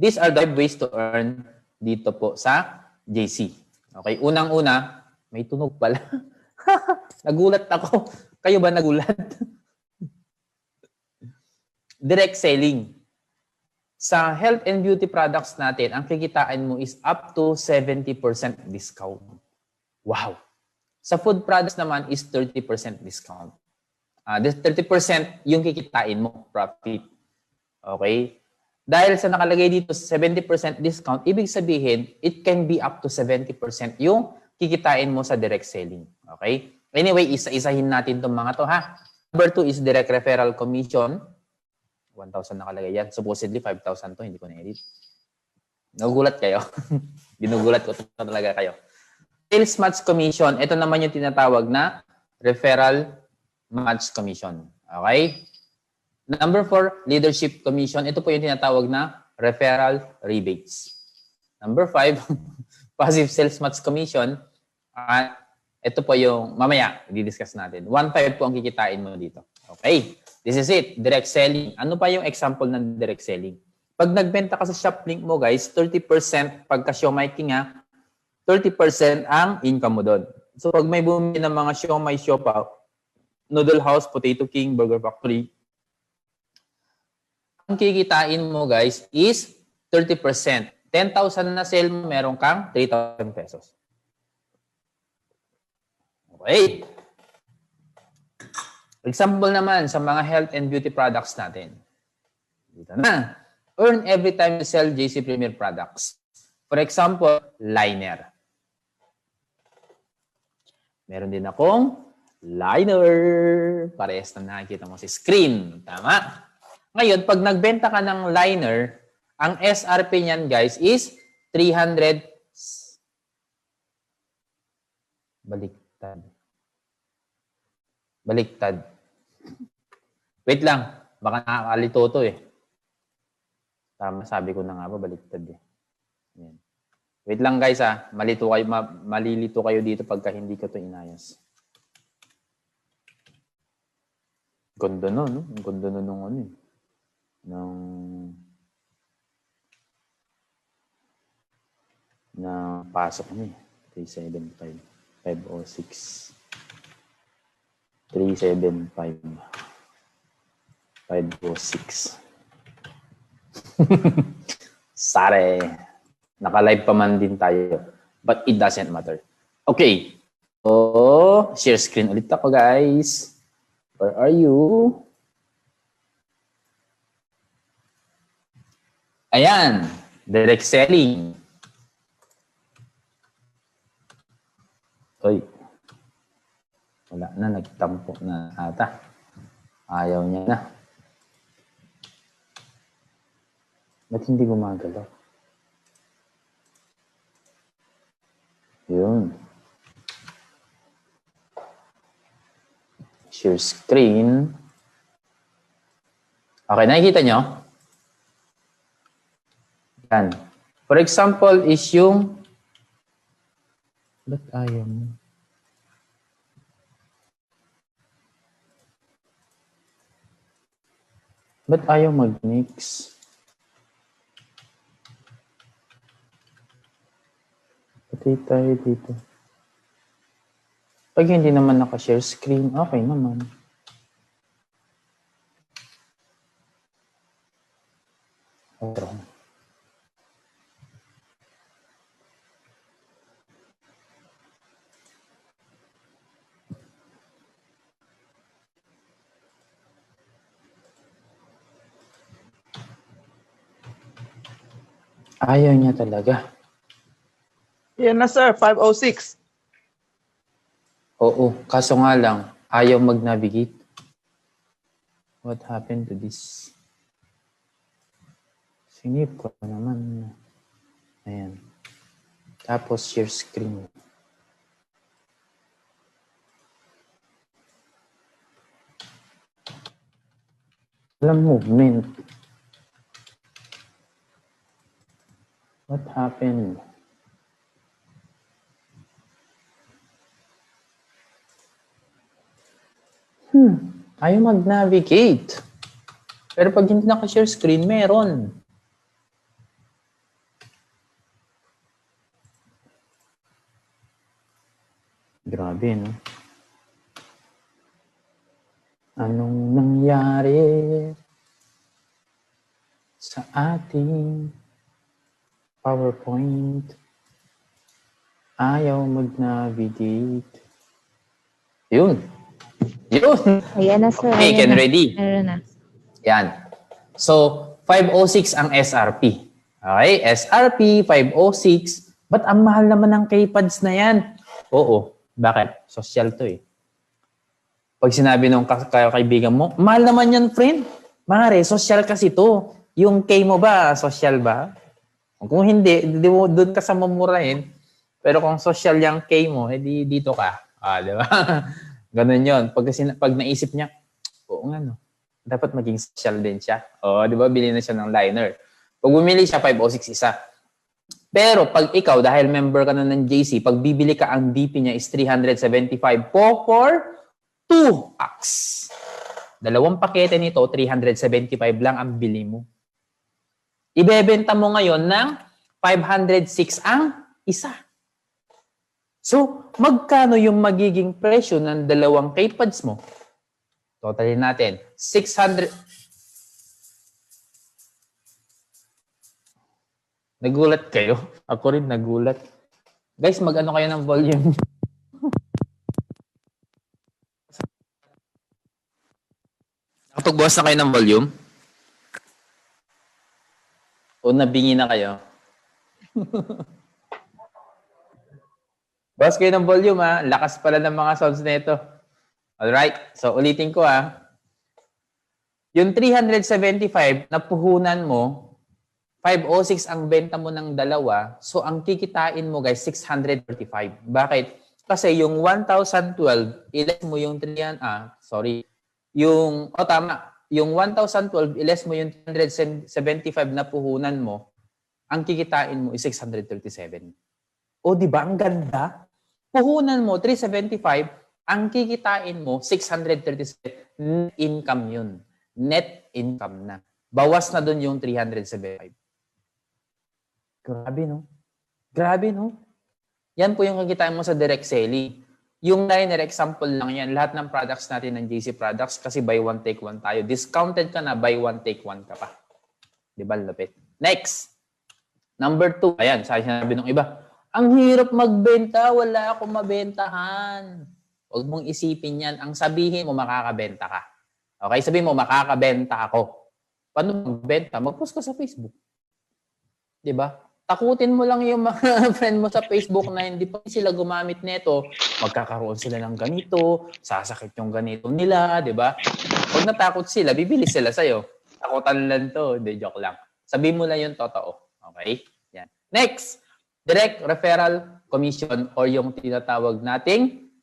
These are the 5 ways to earn dito po sa JC. Okay, unang-una, may tunog pala. Nagulat ako. Kayo ba nagulat? Direct selling. Sa health and beauty products natin, ang kikitain mo is up to 70% discount. Wow! Sa food products naman is 30% discount. This 30% yung kikitain mo, profit. Okay? Dahil sa nakalagay dito 70% discount, ibig sabihin, it can be up to 70% yung kikitain mo sa direct selling. Okay? Anyway, isa-isahin natin itong mga to, ha? Number 2 is direct referral commission. 1,000 nakalagay yan. Supposedly, 5,000 to. Hindi ko na-edit. Nagugulat kayo. Ginugulat ko talaga kayo. Sales match commission. Ito naman yung tinatawag na referral match commission. Okay? Number 4, leadership commission. Ito po yung tinatawag na referral rebates. Number 5, passive sales match commission. At ito po yung, mamaya, i-discuss natin. 1.5 po ang kikitain mo dito. Okay? This is it. Direct selling. Ano pa yung example ng direct selling? Pag nagbenta ka sa shop link mo, guys, 30% pagka siomai king, 30% ang income mo doon. So, pag may bumili ng mga siomai, siopaw, Noodle House, Potato King, Burger Factory, ang kikitain mo, guys, is 30%. 10,000 na sale mo, meron kang 3,000 pesos. Okay. Example naman sa mga health and beauty products natin. Dito na. Earn every time you sell JC Premier products. For example, liner. Meron din akong liner. Parehas na nakikita mo si screen. Tama? Ngayon, pag nagbenta ka ng liner, ang SRP niyan, guys, is 300. Baliktad. Wait lang. Baka nakakalito to eh. Tama, sabi ko na nga ba, baliktad eh. Yan. Wait lang guys malilito kayo dito pagka hindi ko to inayos. Gondo no? Gondo no nung ano eh. Na pasok niya eh. 375. 506. 375. 506. Sorry. Naka-live pa man din tayo. But it doesn't matter. Okay. So, share screen ulit ako, guys. Where are you? Ayan. Direct selling. Oy. Wala na, nagtampo na ata. Ayaw niya na. Ba't hindi gumagalaw? Yun. Share screen. Okay, nakikita nyo? Yan. For example, is yung... Ba't ayaw mo? Ba't ayaw mag-mix? Pati tayo dito. Pag hindi naman naka-share screen, okay naman. Otro. Ayaw niya talaga. Yan na sir, 506. Oo, kaso nga lang, ayaw mag-navigate. What happened to this? Sinip ko naman. Ayan. Tapos share screen. Walang movement. What happened? Ayaw mag-navigate. Pero pag hindi naka-share screen, meron. Grabe, no? Anong nangyari sa ating PowerPoint? Ayaw mag-navigate. Yun. Yun. Ayan na, sir. Okay, Ayan Ken, na. ready? Meron na. Yan. So, 506 ang SRP. Okay? SRP, 506. Ba't ang mahal naman ng K-pads na yan? Oo. Bakit? Social to eh. Pag sinabi nung kaibigan mo, mahal naman yan, friend. Mare, social kasi to. Yung K mo ba, social ba? Kung hindi, doon ka sa mamurahin. Pero kung social yung K mo, edi dito ka. Di ba? Ganun yun. Pag naisip niya, oo nga no, dapat maging social din siya. Di ba? Bili na siya ng liner. Pag bumili siya, 506 isa. Pero pag ikaw, dahil member ka na ng JC, pag bibili ka, ang DP niya is 375 po for 2 packs. 2 pakete nito, 375 lang ang bili mo. Ibebenta mo ngayon ng 506 ang isa. So, magkano yung magiging presyo ng 2 K-pads mo? Totalin natin. 600. Nagulat kayo? Ako rin nagulat. Guys, mag-ano kayo ng volume? Nakapagbukas na kayo ng volume? O nabingi na kayo? Bukas kayo ng volume ha. Lakas pala ng mga sounds na ito. Alright. So ulitin ko ha. Yung 375 na puhunan mo, 506 ang benta mo ng 2. So ang kikitain mo guys, 635. Bakit? Kasi yung 1,012, iles mo yung 300, yung 1,012, iles mo yung 375 na puhunan mo, ang kikitain mo is 637. O di ba ang ganda? Puhunan mo 375, ang kikitain mo 637. Net income yun. Net income na. Bawas na dun yung 375. Grabe, no? Grabe, no? Yan po yung kikitain mo sa direct selling. Yung liner, example lang yan. Lahat ng products natin ng JC Products, kasi buy one, take one tayo. Discounted ka na, buy one, take one ka pa. Di ba, lapit? Next. Number 2. Ayan, sabi ng iba, ang hirap magbenta, wala akong mabentahan. Huwag mong isipin yan. Ang sabihin mo, makakabenta ka. Okay? Sabihin mo, makakabenta ako. Paano magbenta? Mag-post ka sa Facebook. Di ba? Takutin mo lang yung mga friend mo sa Facebook na hindi pa sila gumamit nito, magkakaroon sila ng ganito, sasakit yung ganito nila, di ba? Pag natakot sila, bibili sila sa'yo. Takutan lang to, hindi, joke lang. Sabihin mo lang yung totoo. Okay? Yan. Next, direct referral commission or yung tinatawag nating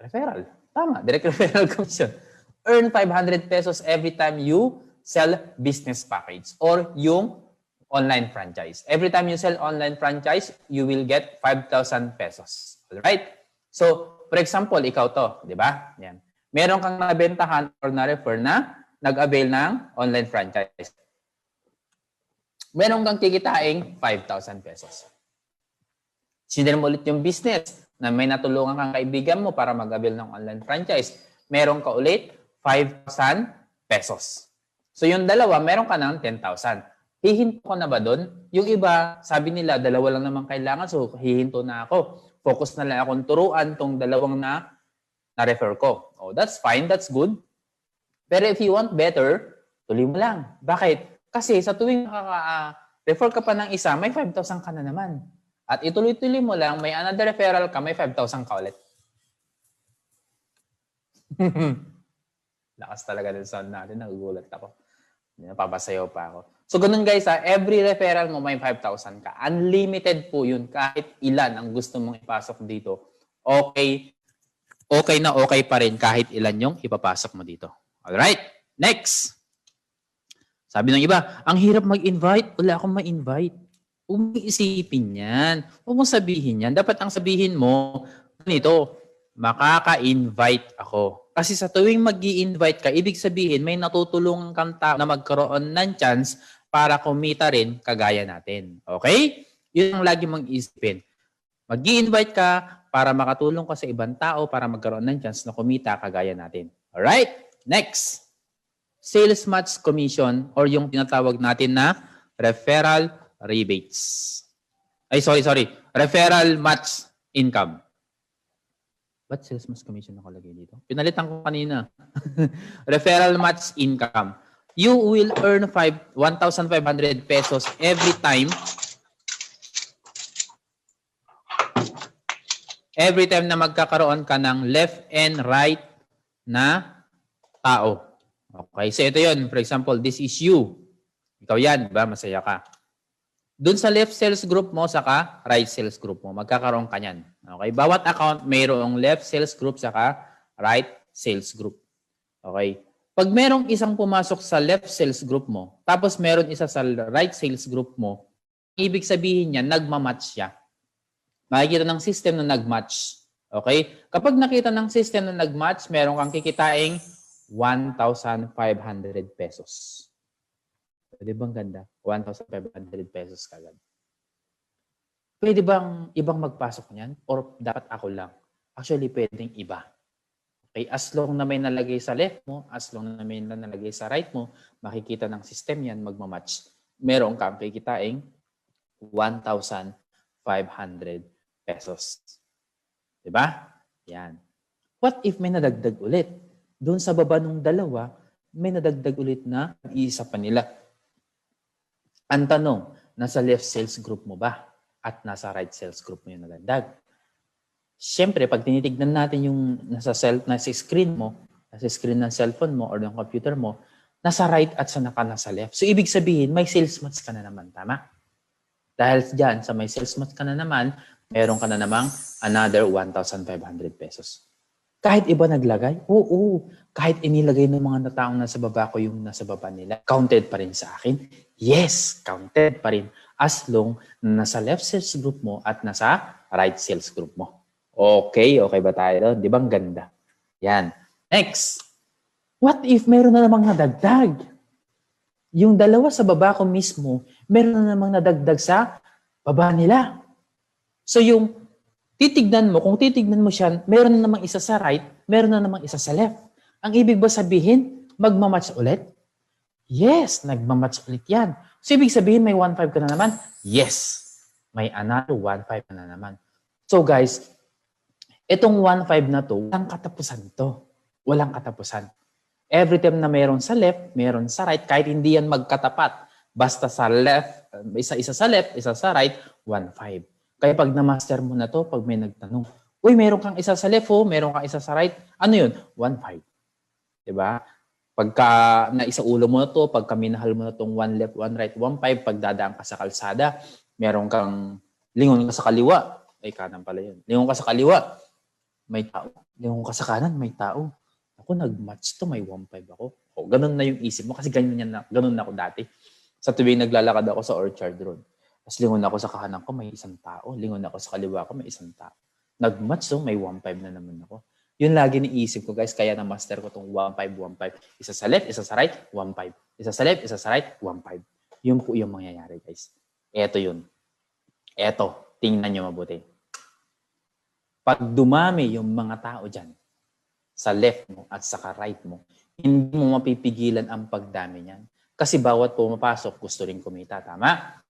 referral. Tama, direct referral commission. Earn 500 pesos every time you sell business package or yung online franchise. Every time you sell online franchise, you will get 5,000 pesos. Alright? So, for example, ikaw to, di ba? Yan. Meron kang nabentahan or na-refer na nag-avail ng online franchise. Meron kang kikitain 5,000 pesos. Sinir mo ulit yung business na may natulungan kang kaibigan mo para mag-avail ng online franchise. Meron ka ulit 5,000 pesos. So yung dalawa, meron ka ng 10,000. Hihinto ko na ba doon? Yung iba, sabi nila, 2 lang naman kailangan, so hihinto na ako. Focus na lang akong turuan tong 2 na-refer ko. Oh, that's fine, that's good. Pero if you want better, tuloy mo lang. Bakit? Kasi sa tuwing refer ka pa ng isa, may 5,000 ka na naman. At ituloy-tuloy mo lang, may another referral ka, may 5,000 ka ulit. Lakas talaga ng sound natin, nagugulat ako. Napapasayaw pa ako. So, ganun guys, every referral mo may 5,000 ka. Unlimited po yun. Kahit ilan ang gusto mong ipasok dito. Okay na okay pa rin kahit ilan yung ipapasok mo dito. Alright? Next. Sabi ng iba, ang hirap mag-invite. Wala akong ma-invite. Huwag mong isipin yan. Huwag mong sabihin yan. Dapat ang sabihin mo, ganito, makaka-invite ako. Kasi sa tuwing mag-i-invite ka, ibig sabihin may natutulungan kang tao na magkaroon ng chance para kumita rin kagaya natin. Okay? Yun ang lagi mong isipin. Mag-i-invite ka para makatulong ka sa ibang tao para magkaroon ng chance na kumita kagaya natin. Alright? Next. Sales match commission or yung tinatawag natin na referral rebates. Ay, sorry. Referral match income. Ba't sales match commission nakalagay dito? Pinalitan ko kanina. Referral match income. You will earn 1,500 pesos every time na magkakaroon ka ng left and right na tao. Okay, so ito yun. For example, this is you. Ikaw yan, diba? Masaya ka. Doon sa left sales group mo, saka right sales group mo, magkakaroon ka niyan. Okay, bawat account mayroong left sales group, saka right sales group. Okay, pag merong isang pumasok sa left sales group mo, tapos meron isa sa right sales group mo, ibig sabihin niya, nagmamatch siya. Makikita ng system na nagmatch. Okay? Kapag nakita ng system na nagmatch, meron kang kikitaing 1,500 pesos. Pwede bang ganda? 1,500 pesos kagad. Pwede bang ibang magpasok niyan? Or dapat ako lang? Actually, pwedeng iba. Okay? As long na may nalagay sa left mo, as long na may nalagay sa right mo, makikita ng system yan, magmamatch. Meron kang kikitaing 1,500 pesos. Diba? Yan. What if may nadagdag ulit? Doon sa baba ng dalawa, may nadagdag ulit na isa pa nila. Ang tanong, nasa left sales group mo ba? At nasa right sales group mo yung nadagdag? Siyempre, pag tinitignan natin yung nasa screen mo, nasa screen ng cellphone mo or ng computer mo, nasa right at nasa left. So, ibig sabihin, may sales match ka na naman. Tama? Dahil dyan, sa may sales match ka na naman, meron ka na namang another 1,500 pesos. Kahit iba naglagay? Oo. Kahit inilagay ng mga taong nasa baba ko yung nasa baba nila, counted pa rin sa akin? Yes, counted pa rin. As long na nasa left sales group mo at nasa right sales group mo. Okay ba tayo doon? Di ba ang ganda? Yan. Next. What if meron na namang nadagdag? Yung dalawa sa baba ko mismo, meron na namang nadagdag sa baba nila. So yung kung titignan mo siya, meron na namang isa sa right, meron na namang isa sa left. Ang ibig ba sabihin, magmamatch ulit? Yes, nagmamatch ulit yan. So ibig sabihin, may 1,500 ka na naman? Yes, may another 1,500 ka na naman. So guys, itong 1,500 na to, walang katapusan to. Walang katapusan. Every time na meron sa left, meron sa right, kahit hindi yan magkatapat. Basta sa left, isa sa left, isa sa right, 1,500. Kaya pag na-master mo na to, pag may nagtanong, uy, meron kang isa sa left, meron kang isa sa right, ano yun? 1,500. Diba? Pagka naisa ulo mo na to, pagka minahal mo na tong 1 left, 1 right, 1,500, pag dadaan ka sa kalsada, meron kang lingon ka sa kaliwa. Ay, kanan pala yun. Lingon ka sa kaliwa, may tao. Lingon ka sa kanan, may tao. Ako, nag-match to, may 1,500 ako. O, ganun na yung isip mo kasi ganun na ako dati. Sa tuwing naglalakad ako sa Orchard Road. Tapos lingon ako sa kahanan ko, may isang tao. Lingon ako sa kaliwa ko, may isang tao. Nag-match, so may 1,500 na naman ako. Yun lagi niisip ko, guys. Kaya na-master ko itong 1,500, 1,500. Isa sa left, isa sa right, 1,500. Isa sa left, isa sa right, 1,500. Yun po yung mangyayari, guys. Eto yun. Eto, tingnan nyo mabuti. Pag dumami yung mga tao dyan, sa left mo at sa right mo, hindi mo mapipigilan ang pagdami niyan. Kasi bawat pumapasok, gusto rin kumita. Tama?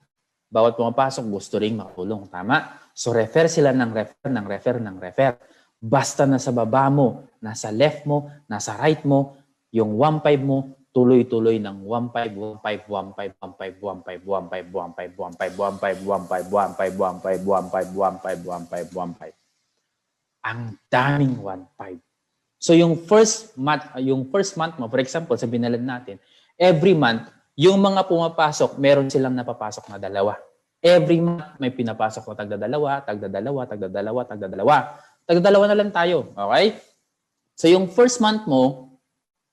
Bawat pumapasok, gusto rin makatulong. Tama? So, refer sila ng refer. Basta nasa baba mo, nasa left mo, nasa right mo, yung 1,500 mo, tuloy-tuloy ng 1,500. Ang daming 1,500. So, yung first month mo, for example, sa binalan natin, every month, yung mga pumapasok, meron silang napapasok na dalawa. Every month, may pinapasok na tagdadalawa. Tagdadalawa na lang tayo. Okay? So, yung first month mo,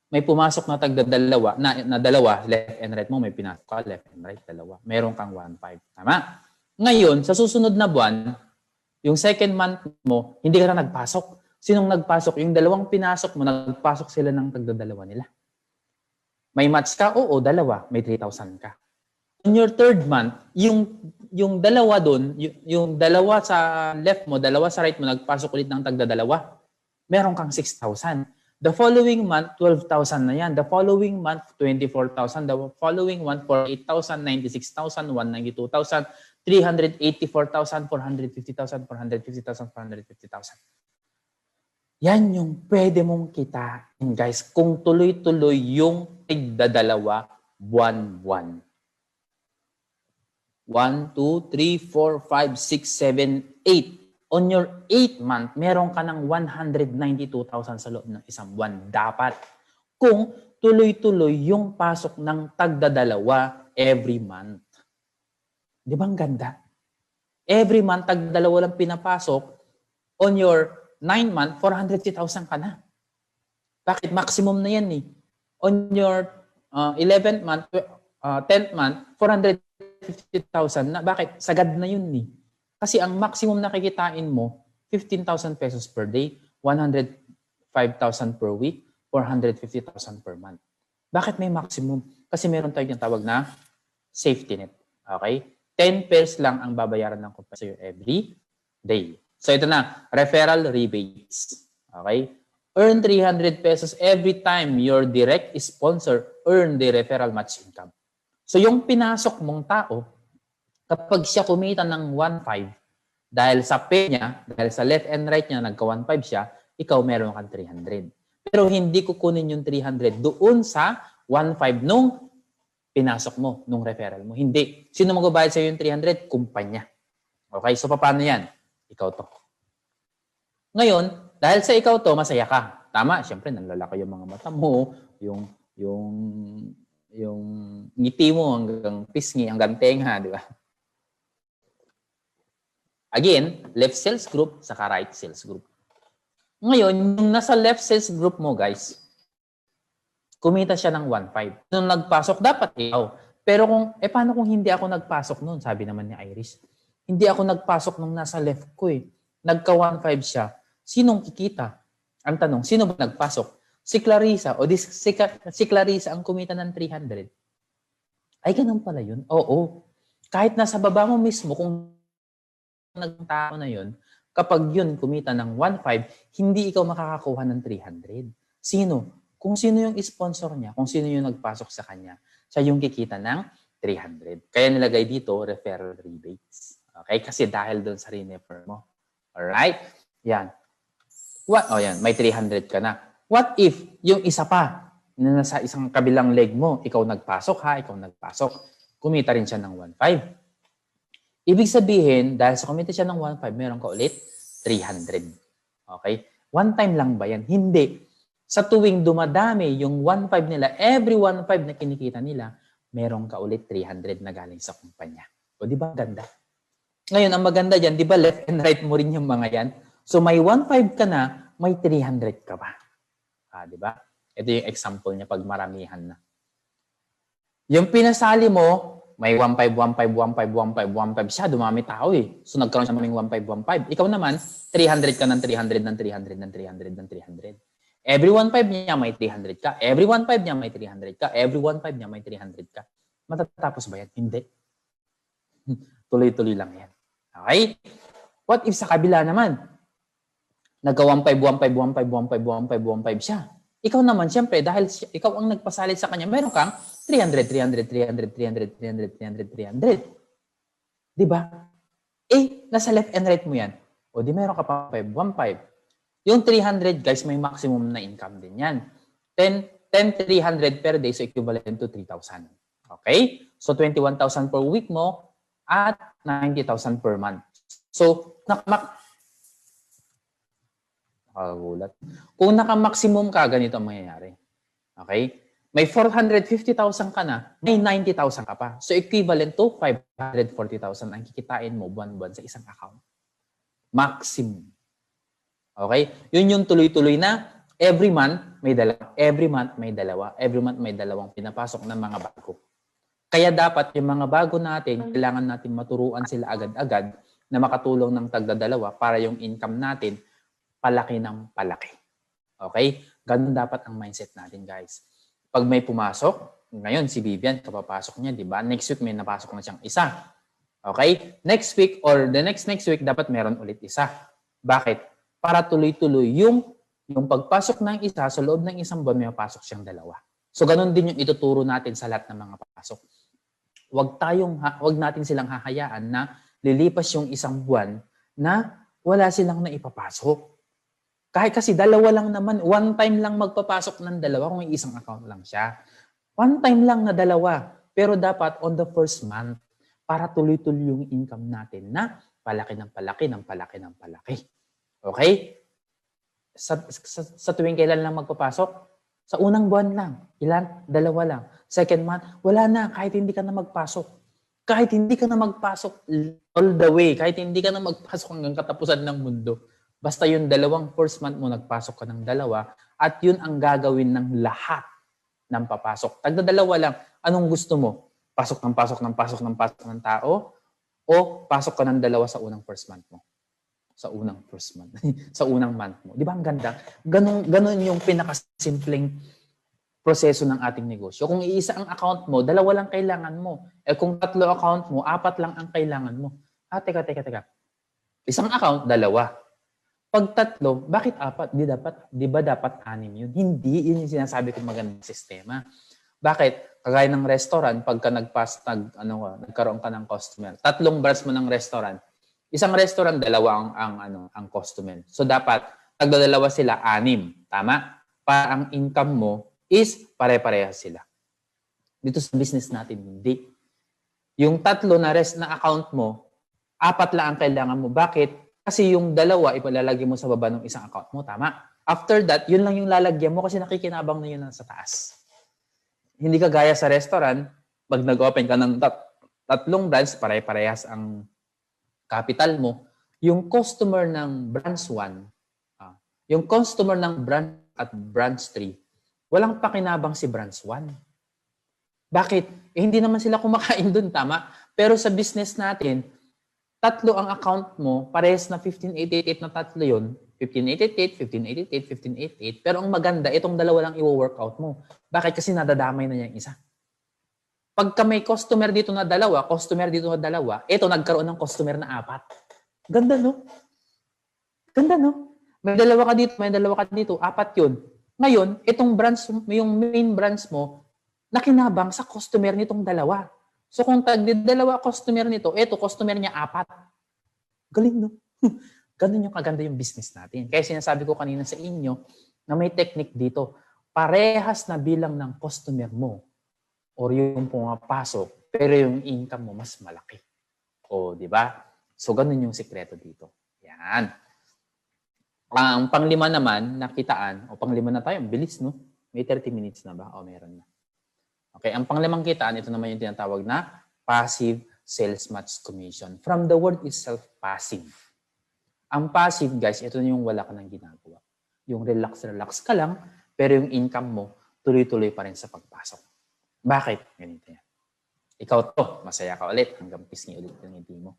may pumasok na tagdadalawa, na dalawa, left and right mo, may pinasok ka, left and right, dalawa. Meron kang 1,500. Tama? Ngayon, sa susunod na buwan, yung second month mo, hindi ka na nagpasok. Sinong nagpasok? Yung dalawang pinasok mo, nagpasok sila ng tagdadalawa nila. May match ka? Oo, dalawa. May 3,000 ka. On your third month, yung dalawa doon, yung dalawa sa left mo, dalawa sa right mo, nagpasok ulit ng tagdadalawa. Meron kang 6,000. The following month, 12,000 na yan. The following month, 24,000. The following month, 48,000, 96,000, 192,000, 384,000, 450,000, 450,000, 450,000. Yan yung pwede mong kitain, guys, kung tuloy-tuloy yung tigdadalawa buwan-buwan. 1, 2, 3, 4, 5, 6, 7, 8. On your 8th month, meron ka ng 192,000 sa loob ng isang buwan. Dapat. Kung tuloy-tuloy yung pasok ng tagdadalawa every month. Di ba ang ganda? Every month, tagdadalawa lang pinapasok. On your 9th month, 450,000 ka na. Bakit? Maximum na yan eh. On your 11th month, 10th month, 450,000 na. Bakit? Sagad na yun eh. Kasi ang maximum na kikitain mo, 15,000 pesos per day, 105,000 per week, 450,000 per month. Bakit may maximum? Kasi meron tayong tawag na safety net. Okay? 10 pesos lang ang babayaran ng kumpanya sa'yo every day. So ito na, referral rebates. Okay? Earn 300 pesos every time your direct sponsor earn the referral match income. So yung pinasok mong tao, kapag siya kumita ng 1.5, dahil sa pay niya, dahil sa left and right niya, nagka 1.5 siya, ikaw meron kang 300. Pero hindi kukunin yung 300 doon sa 1.5 nung pinasok mo, nung referral mo. Hindi. Sino magbabayad sa'yo yung 300? Kumpanya. Okay? So paano yan? Ikaw to. Ngayon, dahil sa ikaw to, masaya ka. Tama, siyempre, nanlalaki yung mga mata mo, yung ngiti mo hanggang pisngi, hanggang tenga, di ba? Again, left sales group, saka right sales group. Ngayon, yung nasa left sales group mo, guys, kumita siya ng 1.5. Nung nagpasok, dapat ikaw. Pero paano kung hindi ako nagpasok noon? Sabi naman ni Iris. Hindi ako nagpasok nung nasa left ko eh. Nagka 1.5 siya. Sinong kikita? Ang tanong, sino ba nagpasok? Si Clarissa o si Clarissa ang kumita ng 300. Ay, ganun pala yun? Oo. Kahit nasa baba mo mismo, kung nagtao na yun, kapag yun kumita ng 1.5, hindi ikaw makakakuha ng 300. Sino? Kung sino yung sponsor niya, kung sino yung nagpasok sa kanya, siya yung kikita ng 300. Kaya nilagay dito, referral rebates. Okay? Kasi dahil doon sa refer mo. Alright? Yan. Yan, may 300 ka na. What if yung isa pa na nasa isang kabilang leg mo, ikaw nagpasok ikaw nagpasok, kumita rin siya ng 1.5. Ibig sabihin, dahil sa kumita siya ng 1.5, meron ka ulit 300. Okay? One time lang ba yan? Hindi. Sa tuwing dumadami yung 1.5 nila, every 1.5 na kinikita nila, meron ka ulit 300 na galing sa kumpanya. O di ba ganda? Ngayon, ang maganda dyan, di ba left and right mo rin yung mga yan? So may 1.5 ka na, may 300 ka ba? Di ba? Ito yung example niya pag maramihan na. Yung pinasali mo, may 1.5, 1.5, 1.5, 1.5, 1.5 siya, dumami tao eh. So nagkaroon siya maming 1.5, 1.5. Ikaw naman, 300 ka ng 300, ng 300, ng 300, ng 300. Every 1.5 niya may 300 ka. Every 1.5 niya may 300 ka. Every 1.5 niya may 300 ka. Matatapos ba yan? Hindi. Tuloy-tuloy lang yan. Okay? What if sa kabila naman, nagka 1.5, 1.5, 1.5, 1.5, 1.5, 1.5 siya. Ikaw naman, siyempre, dahil ikaw ang nagpasalit sa kanya, meron kang 300, 300, 300, 300, 300, 300, 300. Diba? Nasa left and right mo yan. O di meron ka pa 5, 1.5. Yung 300, guys, may maximum na income din yan. 10,300 per day, so equivalent to 3,000. Okay? So, 21,000 per week mo at 90,000 per month. So, nakagulat. Kung naka-maximum ka, ganito ang mangyayari. Okay? May 450,000 ka na, may 90,000 ka pa. So, equivalent to 540,000 ang kikitain mo buwan-buwan sa isang account. Maximum. Okay? Yun yung tuloy-tuloy na every month may dalawa. Every month may dalawa. Every month may dalawang pinapasok ng mga bago. Kaya dapat yung mga bago natin, kailangan natin maturuan sila agad-agad na makatulong ng tagdadalawa para yung income natin palaki ng palaki. Okay? Ganun dapat ang mindset natin, guys. Pag may pumasok, Ngayon, si Vivian, kapapasok niya, di ba? Next week, may napasok na siyang isa. Okay? Next week or the next week, dapat meron ulit isa. Bakit? Para tuloy-tuloy yung pagpasok ng isa, sa loob ng isang buwan, may mapasok siyang dalawa. So, ganun din yung ituturo natin sa lahat ng mga papasok. Wag natin silang hahayaan na lilipas yung isang buwan na wala silang naipapasok. Kahit kasi dalawa lang naman, one time lang magpapasok ng dalawa kung isang account lang siya. One time lang na dalawa. Pero dapat on the first month para tuloy-tuloy yung income natin na palaki ng palaki ng palaki ng palaki. Okay? Sa tuwing kailan lang magpapasok? Sa unang buwan lang. Ilan? Dalawa lang. Second month, wala na kahit hindi ka na magpasok. Kahit hindi ka na magpasok all the way, kahit hindi ka na magpasok hanggang katapusan ng mundo. Basta yung dalawang first month mo, nagpasok ka ng dalawa at yun ang gagawin ng lahat ng papasok. Tagdadalawa lang, anong gusto mo? Pasok ng tao o pasok ka ng dalawa sa unang first month mo? Sa unang first month. Sa unang month mo. Di ba ang ganda? Ganun yung pinakasimpleng proseso ng ating negosyo. Kung iisa ang account mo, dalawa lang kailangan mo. Kung 3 account mo, 4 lang ang kailangan mo. Teka. Isang account, 2. Pag 3, bakit 4? Di ba dapat 6 yun? Hindi, yun yung sinasabi kong magandang sistema. Bakit? Kagaya ng restaurant, pagka nagkaroon ka ng customer, 3 branch mo ng restaurant, isang restaurant, 2 ang customer. So dapat, tagdadalawa sila, 6. Tama? Para ang income mo is pare-parehas sila. Dito sa business natin, hindi. Yung 3 na account mo, 4 lang ang kailangan mo. Bakit? Kasi yung 2, ipalalagay mo sa baba ng isang account mo. Tama? After that, yun lang yung lalagyan mo kasi nakikinabang na yun sa taas. Hindi ka gaya sa restaurant, pag nag-open ka ng 3 branch, pare-parehas ang capital mo. Yung customer ng branch 1, yung customer ng branch at branch 3, walang pakinabang si branch 1. Bakit? Hindi naman sila kumakain dun, tama? Pero sa business natin, 3 ang account mo, parehas na 15,888 na 3 yun. 15,888, 15,888, 15,888. Pero ang maganda, itong 2 lang i-workout mo. Bakit? Kasi nadadamay na niya yung isa. Pagka may customer dito na 2, ito nagkaroon ng customer na 4. Ganda, no? May 2 ka dito, 4 yun. Ngayon, itong branch, yung main branch mo, nakinabang sa customer nitong 2. So kung tag-2 customer nito, ito customer niya 4. Galing, no? Ganun yung kaganda yung business natin. Kaya sinasabi ko kanina sa inyo na may technique dito. Parehas na bilang ng customer mo or yung pumapasok, pero yung income mo mas malaki. O, di ba? So ganun yung sikreto dito. Yan. Ang pang-5 naman, nakitaan, o pang-5 na tayo, bilis, no? May 30 minutes na ba? O, meron na. Okay, ang pang-5 kitaan, ito naman yung tinatawag na passive sales match commission. From the word itself, passive. Ang passive, guys, ito yung wala ka nang ginagawa. Yung relax ka lang, pero yung income mo, tuloy-tuloy pa rin sa pagpasok. Bakit? Ganito yan. Ikaw to, masaya ka ulit, hanggang pisngi ulit yung ngiti mo.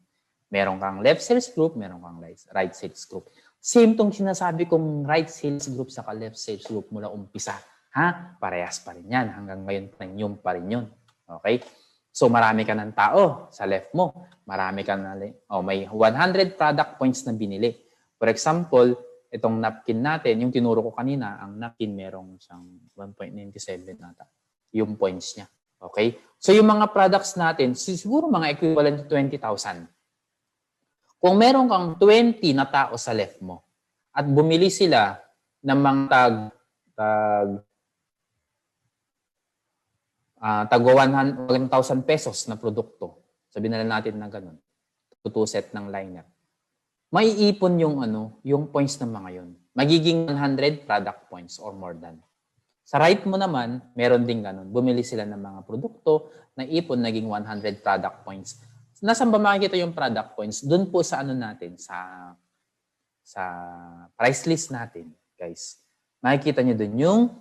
Meron kang left sales group, meron kang right sales group. Same tong sinasabi kong right sales group saka left sales group mula umpisa. Ha? Parehas pa rin yan. Hanggang ngayon pa rin yun. Okay? So marami ka ng tao sa left mo. Marami ka na, may 100 product points na binili. For example, itong napkin natin, yung tinuro ko kanina, ang napkin merong siyang 1.97 nata. Yung points niya. Okay? So yung mga products natin, siguro mga equivalent to 20,000. Kung meron kang 20 na tao sa left mo at bumili sila ng mga tag 1,000 pesos na produkto, sabihin na lang natin na ganun, 2 set ng liner, maiipon yung points ng mga yun. Magiging 100 product points or more than. Sa right mo naman, meron din ganun. Bumili sila ng mga produkto, naipon, naging 100 product points. Nasaan ba makikita yung product points? Doon po sa natin, sa price list natin, guys. Makikita nyo doon yung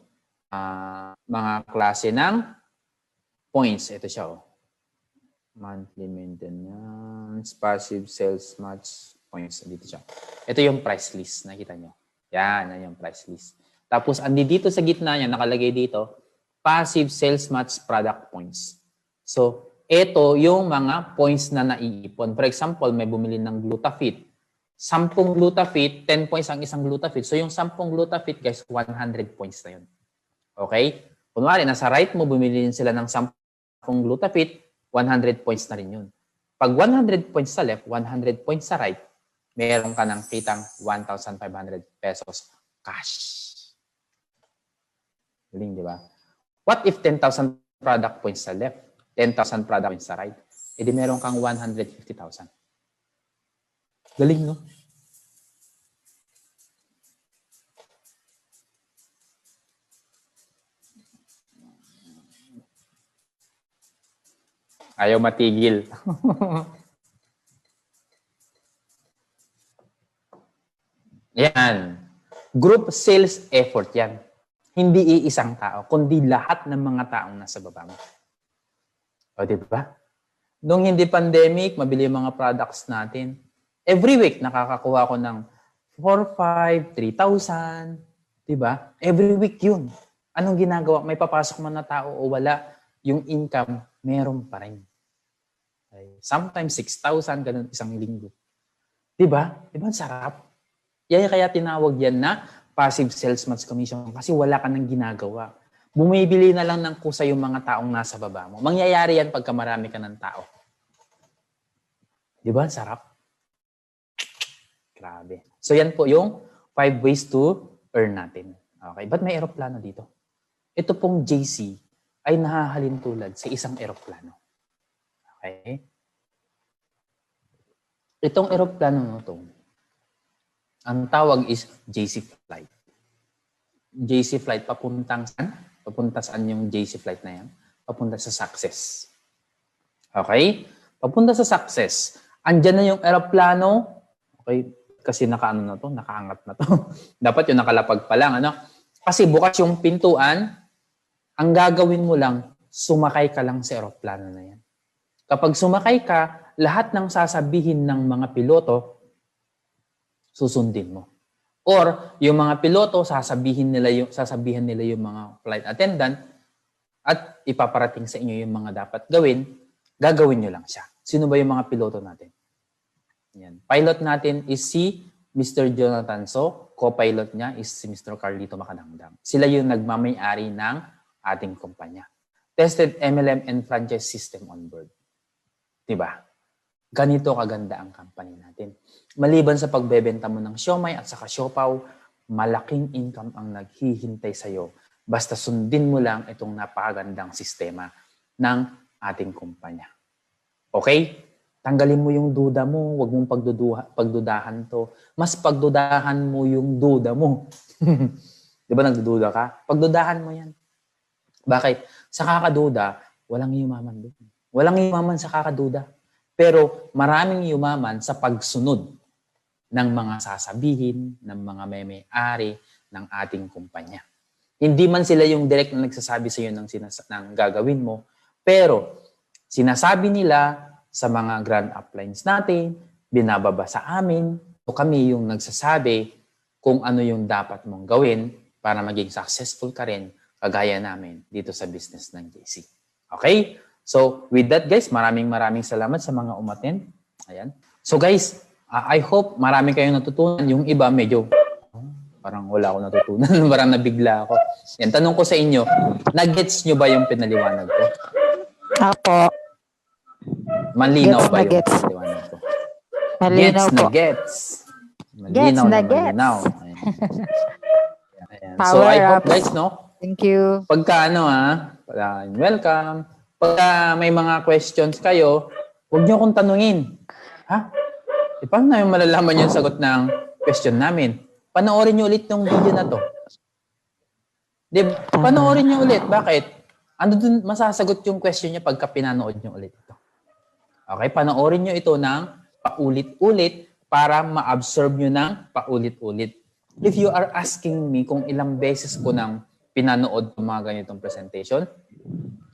mga klase ng points. Ito siya, monthly maintenance, passive sales match points. Dito siya. Ito yung price list. Nakita nyo. Yan yung price list. Tapos, dito sa gitna niya, nakalagay dito, passive sales match product points. So, ito yung mga points na naiipon. For example, may bumili ng Glutafit. 10 Glutafit, 10 points ang isang Glutafit. So, yung 10 Glutafit, guys, 100 points na yun. Okay? Kunwari, nasa right mo, bumili din sila ng 10 Glutafit, 100 points na rin yun. Pag 100 points sa left, 100 points sa right, meron ka ng kitang 1,500 pesos cash. Galing, di ba? What if 10,000 product points sa left, 10,000 product points sa right? E di meron kang 150,000. Galing, no? Ayaw matigil. Yan. Group sales effort yan. Hindi iisang tao, kundi lahat ng mga taong nasa baba mo. O, di ba? Nung hindi pandemic, mabili yung mga products natin. Every week, nakakakuha ko ng 4, 5, 3,000. Di ba? Every week yun. Anong ginagawa? May papasok man na tao o wala, yung income, meron pa rin. Sometimes 6,000, ganun isang linggo. Di ba? Di ba? Sarap. Yan kaya tinawag yan na passive sales match commission kasi wala ka nang ginagawa. Bumibili na lang ng kusa yung mga taong nasa baba mo. Mangyayari yan pagka marami ka ng tao. Di ba? Sarap. Grabe. So yan po yung 5 ways to earn natin. Okay. Ba't may eroplano dito? Ito pong JC ay nahahalin tulad sa isang eroplano. Okay? Itong eroplano na ito, ang tawag is JC Flight. JC Flight, papuntang saan? Papunta saan yung JC Flight na yan? Papunta sa success. Okay? Papunta sa success. Andyan na yung eroplano. Okay? Kasi nakaano na to, nakaangat na to. Dapat yung nakalapag pa lang, ano? Kasi bukas yung pintuan, ang gagawin mo lang, sumakay ka lang sa eroplano na yan. Kapag sumakay ka, lahat ng sasabihin ng mga piloto, susundin mo. Or, yung mga piloto, sasabihin nila yung mga flight attendant at ipaparating sa inyo yung mga dapat gagawin nyo lang siya. Sino ba yung mga piloto natin? Yan. Pilot natin is si Mr. Jonathan So, co-pilot niya is si Mr. Carlito Macanangdang. Sila yung nagmamay-ari ng ating kumpanya. Tested MLM and franchise system on board. Diba? Ganito kaganda ang company natin. Maliban sa pagbebenta mo ng siomai at saka siopaw, malaking income ang naghihintay sa'yo. Basta sundin mo lang itong napakagandang sistema ng ating kumpanya. Okay? Tanggalin mo yung duda mo. Huwag mong pagdudahan to. Mas pagdudahan mo yung duda mo. Di ba nagdududa ka? Pagdudahan mo yan. Bakit? Sa kakaduda, walang yumaman doon. Walang yumaman sa kakaduda. Pero maraming yumaman sa pagsunod ng mga sasabihin, ng mga may-ari ng ating kumpanya. Hindi man sila yung direct na nagsasabi sa iyo ng gagawin mo, pero sinasabi nila sa mga grand uplines natin, binababa sa amin, o kami yung nagsasabi kung ano yung dapat mong gawin para maging successful ka rin, kagaya namin dito sa business ng JC. Okay? So, with that guys, maraming salamat sa mga umattend. Ayan. So guys, I hope marami kayong natutunan. Yung iba medyo, parang wala ako natutunan. Parang nabigla ako. Yan, tanong ko sa inyo, nagets nyo ba yung pinaliwanag ko? Apo. Malinaw Gets ba na yung gets. pinaliwanag ko? Malinaw Gets na po. gets. Malinaw Gets na na gets. malinaw. Ayan. Ayan. So, Power I hope ups. guys, no? Thank you. Pagka welcome. Pagka may mga questions kayo, huwag nyo akong tanungin. Ha? E paano na yung malalaman yung sagot ng question namin? Panoorin nyo ulit yung video na to. Di ba? Panoorin nyo ulit. Bakit? Ano dun masasagot yung question niya pagka pinanood nyo ulit ito? Okay? Panoorin nyo ito ng paulit-ulit para ma-absorb nyo ng paulit-ulit. If you are asking me kung ilang beses ko nang pinanood ng mga ganitong presentation,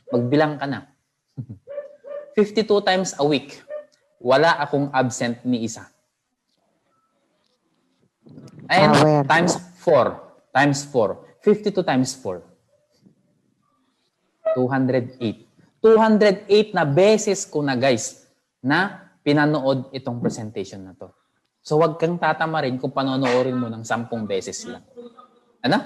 magbilang ka na. 52 times a week. Wala akong absent ni isa. And Aware. times 4. Times 4. 52 times 4. 208. 208 na beses ko na guys na pinanood itong presentation na to. So wag kang tatama rin kung panonoorin mo ng 10 beses lang. Ano?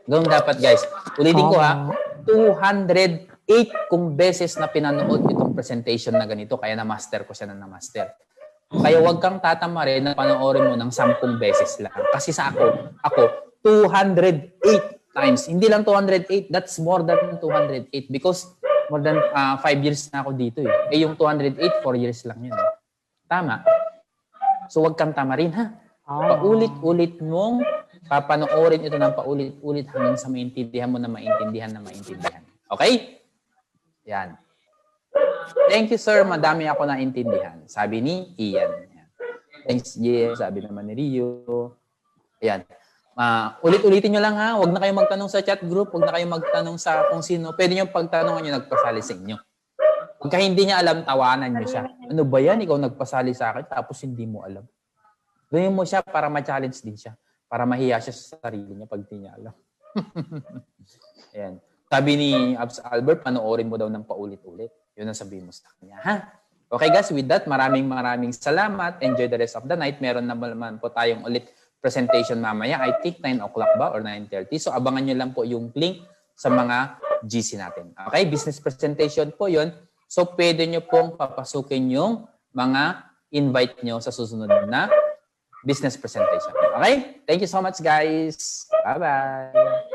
Ganun dapat guys. Ulitin ko ha. 208 kung beses na pinanood itong presentation na ganito kaya na-master ko siya na na-master. Kaya wag kang tatama rin na panoorin mo ng 10 beses lang. Kasi sa ako 208 times. Hindi lang 208, that's more than 208 because more than 5 years na ako dito eh. Eh yung 208, 4 years lang yun. Tama. So wag kang tama rin ha. Paulit-ulit mong papanoorin ito ng paulit-ulit hanggang sa maintindihan mo na maintindihan na maintindihan. Okay? Yan. Thank you sir, madami ako naintindihan. Sabi ni Ian. Yan. Thanks Jay, sabi naman ni Rio. Ayan. Ulit-ulitin nyo lang ha. Huwag na kayong magtanong sa chat group. Huwag na kayong magtanong sa kung sino. Pwede nyo pagtanongan nyo nagpasali sa inyo. Pagka hindi niya alam, tawanan nyo siya. Ano ba yan? Ikaw nagpasali sa akin tapos hindi mo alam. Gawin mo siya para ma-challenge din siya. Para mahiya siya sa sarili niya pag hindi niya alam. Ayan. Sabi ni Abs Albert, panoorin mo daw ng paulit-ulit. Yun ang sabihin mo sa kanya. Ha? Okay guys, with that, maraming salamat. Enjoy the rest of the night. Meron naman po tayong ulit presentation mamaya. I think 9 o'clock ba or 9:30. So abangan nyo lang po yung link sa mga GC natin. Okay? Business presentation po yun. So pwede nyo pong papasukin yung mga invite nyo sa susunod na business presentation. Okay? Thank you so much guys. Bye-bye.